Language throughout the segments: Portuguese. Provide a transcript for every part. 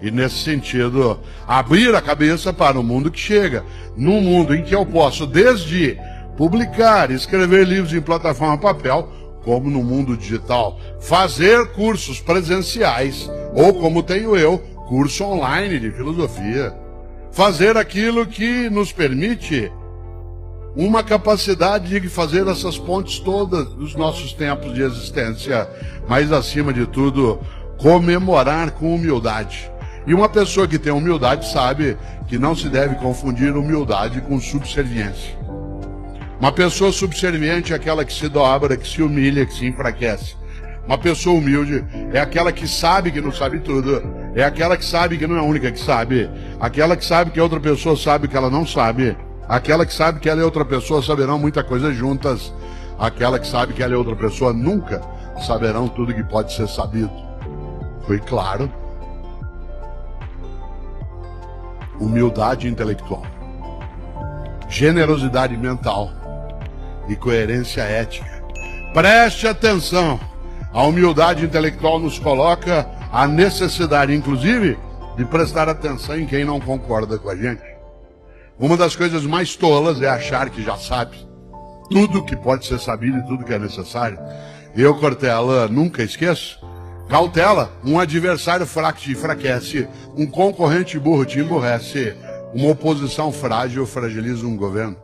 E nesse sentido, abrir a cabeça para o mundo que chega. Num mundo em que eu posso desde publicar, escrever livros em plataforma papel, como no mundo digital, fazer cursos presenciais, ou como tenho eu, curso online de filosofia. Fazer aquilo que nos permite uma capacidade de fazer essas pontes todas dos nossos tempos de existência, mas acima de tudo, comemorar com humildade. E uma pessoa que tem humildade sabe que não se deve confundir humildade com subserviência. Uma pessoa subserviente é aquela que se dobra, que se humilha, que se enfraquece. Uma pessoa humilde é aquela que sabe que não sabe tudo, é aquela que sabe que não é a única que sabe, aquela que sabe que a outra pessoa sabe que ela não sabe, aquela que sabe que ela e outra pessoa saberão muita coisa juntas, aquela que sabe que ela e outra pessoa nunca saberão tudo que pode ser sabido. Foi claro? Humildade intelectual, generosidade mental e coerência ética. Preste atenção, a humildade intelectual nos coloca a necessidade, inclusive, de prestar atenção em quem não concorda com a gente. Uma das coisas mais tolas é achar que já sabe tudo que pode ser sabido e tudo que é necessário. Eu, Cortella, nunca esqueço. Cautela, um adversário fraco te enfraquece, um concorrente burro te emburrece, uma oposição frágil fragiliza um governo.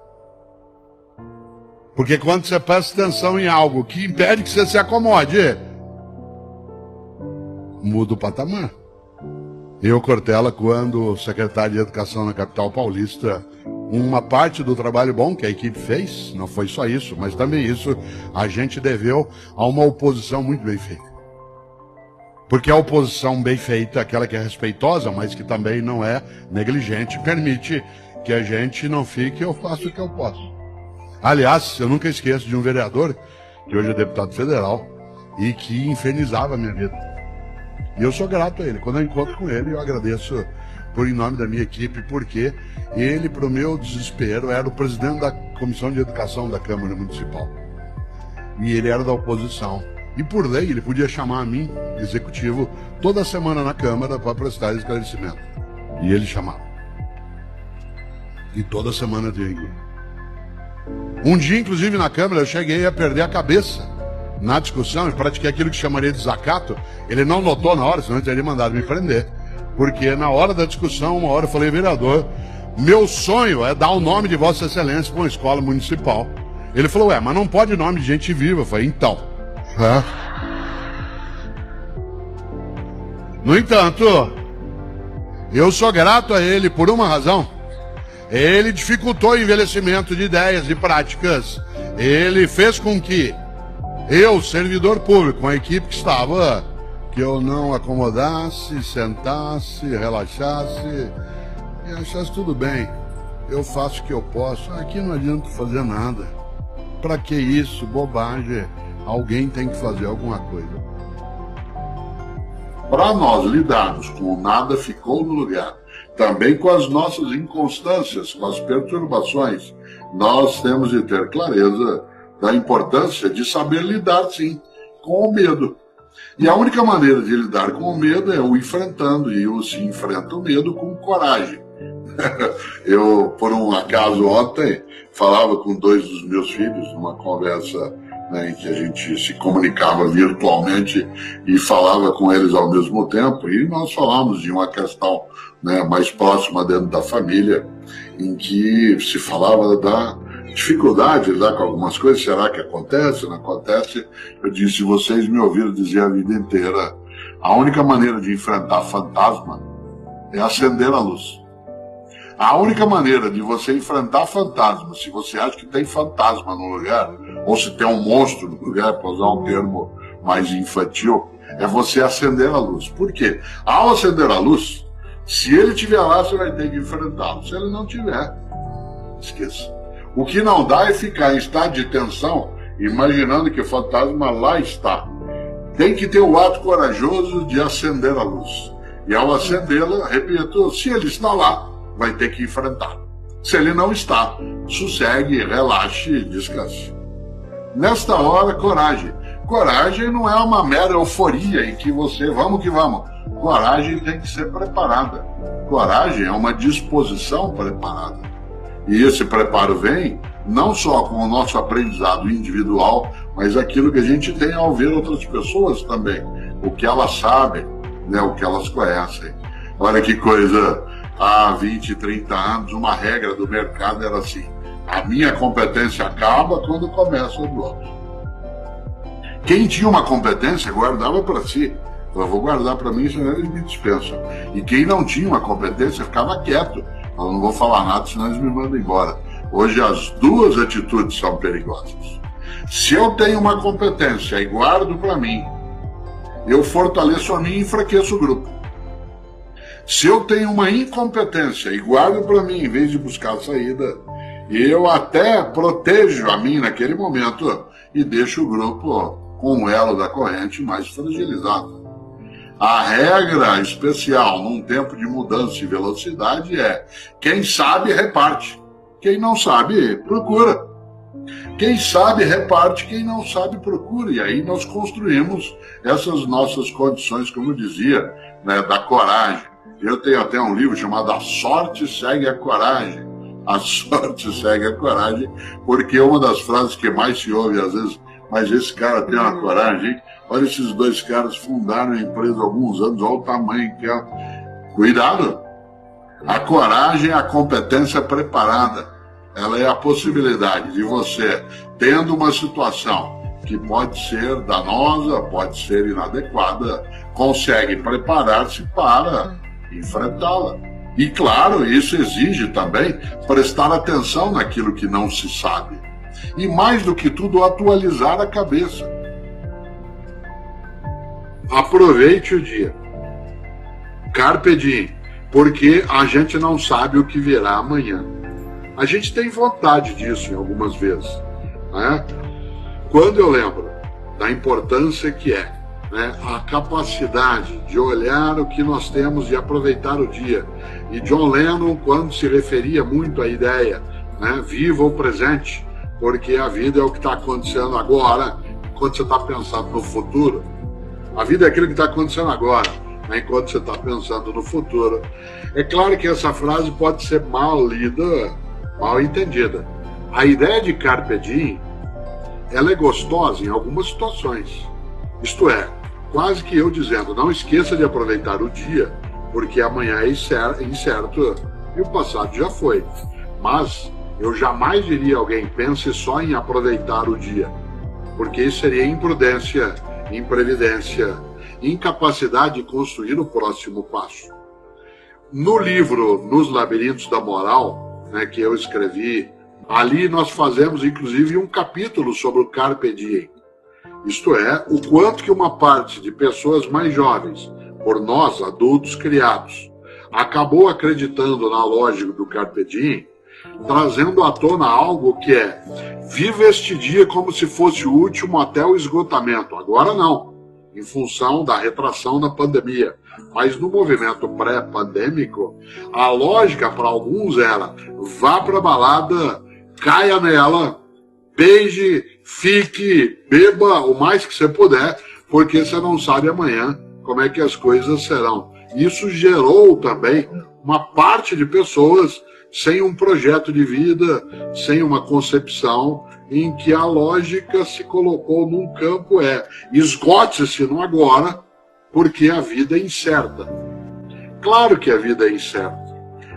Porque quando você presta atenção em algo que impede que você se acomode, muda o patamar. Eu, Cortella, quando secretário de Educação na capital paulista, uma parte do trabalho bom que a equipe fez, não foi só isso, mas também isso, a gente deveu a uma oposição muito bem feita. Porque a oposição bem feita, aquela que é respeitosa, mas que também não é negligente, permite que a gente não fique, eu faço o que eu posso. Aliás, eu nunca esqueço de um vereador, que hoje é deputado federal, e que infernizava a minha vida. E eu sou grato a ele. Quando eu encontro com ele, eu agradeço por em nome da minha equipe, porque ele, para o meu desespero, era o presidente da Comissão de Educação da Câmara Municipal. E ele era da oposição. E por lei, ele podia chamar a mim, executivo, toda semana na Câmara para prestar esclarecimento. E ele chamava. E toda semana eu tinha. Um dia, inclusive, na Câmara, eu cheguei a perder a cabeça na discussão e pratiquei aquilo que chamaria de desacato. Ele não notou na hora, senão ele teria mandado me prender. Porque na hora da discussão, uma hora eu falei, vereador, meu sonho é dar o nome de Vossa Excelência para uma escola municipal. Ele falou, ué, mas não pode nome de gente viva. Eu falei, então... No entanto, eu sou grato a ele por uma razão. Ele dificultou o envelhecimento de ideias e práticas. Ele fez com que eu, servidor público, com a equipe que estava, que eu não acomodasse, sentasse, relaxasse e achasse tudo bem. Eu faço o que eu posso. Aqui não adianta fazer nada. Pra que isso? Bobagem. Alguém tem que fazer alguma coisa. Para nós lidarmos com o nada ficou no lugar, também com as nossas inconstâncias, com as perturbações, nós temos de ter clareza da importância de saber lidar, sim, com o medo. E a única maneira de lidar com o medo é o enfrentando, e se enfrenta o medo com coragem. Eu, por um acaso, ontem, falava com 2 dos meus filhos, numa conversa em que a gente se comunicava virtualmente e falava com eles ao mesmo tempo, e nós falamos de uma questão mais próxima dentro da família, em que se falava da dificuldade de lidar com algumas coisas. Será que acontece? Não acontece? Eu disse, vocês me ouviram dizer a vida inteira, a única maneira de enfrentar fantasma é acender a luz. A única maneira de você enfrentar fantasma, se você acha que tem fantasma no lugar, ou se tem um monstro no lugar, para usar um termo mais infantil, é você acender a luz. Por quê? Ao acender a luz, se ele estiver lá, você vai ter que enfrentá-lo. Se ele não tiver, esqueça. O que não dá é ficar em estado de tensão, imaginando que o fantasma lá está. Tem que ter o ato corajoso de acender a luz. E ao acendê-la, repito, se ele está lá, vai ter que enfrentar. Se ele não está, sossegue, relaxe e descanse. Nesta hora, coragem. Coragem não é uma mera euforia em que você, vamos que vamos. Coragem tem que ser preparada. Coragem é uma disposição preparada. E esse preparo vem não só com o nosso aprendizado individual, mas aquilo que a gente tem ao ver outras pessoas também. O que elas sabem, né, o que elas conhecem. Olha que coisa, há 20, 30 anos, uma regra do mercado era assim: a minha competência acaba quando começa o do outro. Quem tinha uma competência guardava para si. Eu vou guardar para mim, senão eles me dispensam. E quem não tinha uma competência ficava quieto. Eu não vou falar nada, senão eles me mandam embora. Hoje as duas atitudes são perigosas. Se eu tenho uma competência e guardo para mim, eu fortaleço a mim e enfraqueço o grupo. Se eu tenho uma incompetência e guardo para mim, em vez de buscar a saída, eu até protejo a mim naquele momento e deixo o grupo com o elo da corrente mais fragilizado. A regra especial num tempo de mudança e velocidade é: quem sabe, reparte. Quem não sabe, procura. Quem sabe, reparte. Quem não sabe, procura. E aí nós construímos essas nossas condições, como eu dizia, né, da coragem. Eu tenho até um livro chamado A Sorte Segue a Coragem. A sorte segue a coragem, porque uma das frases que mais se ouve às vezes: mas esse cara tem uma coragem, hein? Olha, esses dois caras fundaram a empresa há alguns anos, olha o tamanho que é. Cuidado! A coragem é a competência preparada. Ela é a possibilidade de você, tendo uma situação que pode ser danosa, pode ser inadequada, consegue preparar-se para enfrentá-la. E claro, isso exige também prestar atenção naquilo que não se sabe. E mais do que tudo, atualizar a cabeça. Aproveite o dia. Carpe diem, porque a gente não sabe o que virá amanhã. A gente tem vontade disso em algumas vezes, né? Quando eu lembro da importância que é, né, a capacidade de olhar o que nós temos e aproveitar o dia. E John Lennon, quando se referia muito à ideia, né, viva o presente, porque a vida é o que está acontecendo agora, enquanto você está pensando no futuro. A vida é aquilo que está acontecendo agora, né, enquanto você está pensando no futuro. É claro que essa frase pode ser mal lida, mal entendida. A ideia de Carpe Diem, ela é gostosa em algumas situações. Isto é, quase que eu dizendo: não esqueça de aproveitar o dia, porque amanhã é incerto e o passado já foi. Mas eu jamais diria a alguém: pense só em aproveitar o dia, porque isso seria imprudência, imprevidência, incapacidade de construir o próximo passo. No livro Nos Labirintos da Moral, né, que eu escrevi, ali nós fazemos inclusive um capítulo sobre o Carpe Diem. Isto é, o quanto que uma parte de pessoas mais jovens, por nós, adultos criados, acabou acreditando na lógica do Carpe Diem, trazendo à tona algo que é: viva este dia como se fosse o último até o esgotamento. Agora não, em função da retração da pandemia. Mas no movimento pré-pandêmico, a lógica para alguns era: vá para a balada, caia nela, beije, fique, beba o mais que você puder, porque você não sabe amanhã como é que as coisas serão. Isso gerou também uma parte de pessoas sem um projeto de vida, sem uma concepção, em que a lógica se colocou num campo: esgote-se no agora, porque a vida é incerta. Claro que a vida é incerta.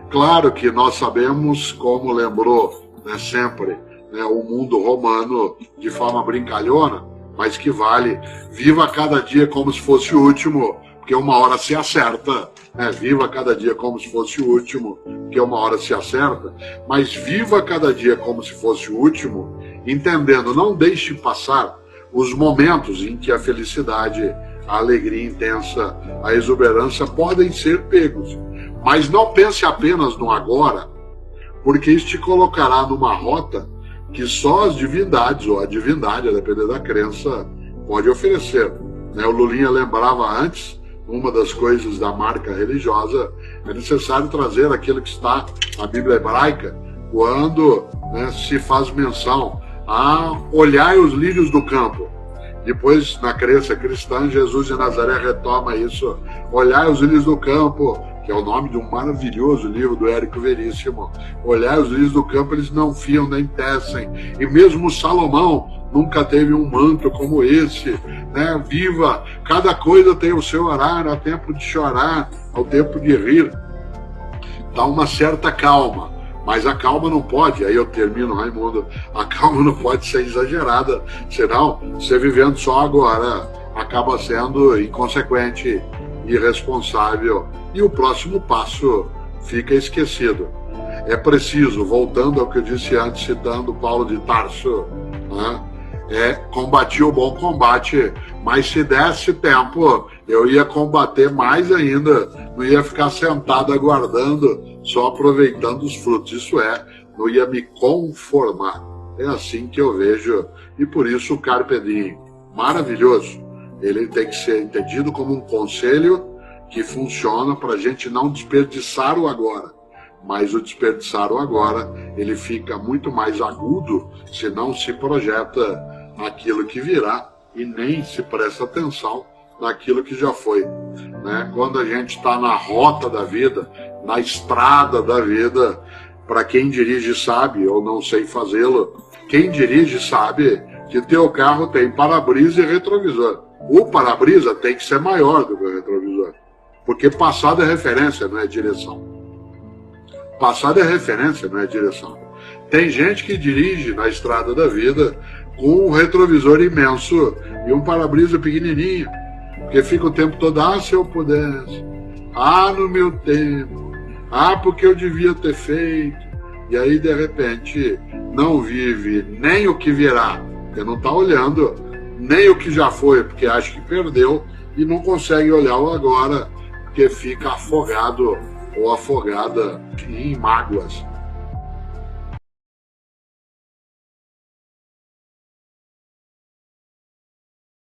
Claro que nós sabemos, como lembrou, né, sempre, né, o mundo romano de forma brincalhona, mas que vale: viva cada dia como se fosse o último, porque uma hora se acerta. Né? Viva cada dia como se fosse o último, porque uma hora se acerta. Mas viva cada dia como se fosse o último, entendendo: não deixe passar os momentos em que a felicidade, a alegria intensa, a exuberância podem ser pegos. Mas não pense apenas no agora, porque isso te colocará numa rota que só as divindades, ou a divindade, a depender da crença, pode oferecer. Né? O Lulinha lembrava antes, uma das coisas da marca religiosa, é necessário trazer aquilo que está na Bíblia hebraica, quando, né, se faz menção a olhar os lírios do campo. Depois, na crença cristã, Jesus de Nazaré retoma isso. Olhai os lírios do campo, que é o nome de um maravilhoso livro do Érico Veríssimo. Olhai os lírios do campo, eles não fiam nem tecem. E mesmo Salomão nunca teve um manto como esse, né? Viva! Cada coisa tem o seu horário, há tempo de chorar, há tempo de rir. Dá uma certa calma, mas a calma não pode, aí eu termino, Raimundo, a calma não pode ser exagerada, senão você vivendo só agora acaba sendo inconsequente, irresponsável, e o próximo passo fica esquecido. É preciso, voltando ao que eu disse antes, citando Paulo de Tarso, né? Combati o bom combate, mas se desse tempo, eu ia combater mais ainda, não ia ficar sentado aguardando, só aproveitando os frutos, isso não ia me conformar. É assim que eu vejo, e por isso o Carpe Diem, maravilhoso, ele tem que ser entendido como um conselho que funciona para a gente não desperdiçar o agora. Mas o desperdiçar o agora, ele fica muito mais agudo se não se projeta naquilo que virá e nem se presta atenção naquilo que já foi, né? Quando a gente está na rota da vida, na estrada da vida, para quem dirige sabe, eu não sei fazê-lo, quem dirige sabe que teu carro tem para-brisa e retrovisor. O para-brisa tem que ser maior do que o retrovisor, porque passado é referência, não é direção. Passado é referência, não é direção. Tem gente que dirige na estrada da vida com um retrovisor imenso e um para-brisa pequenininho, porque fica o tempo todo, se eu pudesse, no meu tempo, porque eu devia ter feito, e aí de repente não vive nem o que virá, porque não está olhando, nem o que já foi, porque acha que perdeu, e não consegue olhar o agora, porque fica afogado ou afogada em mágoas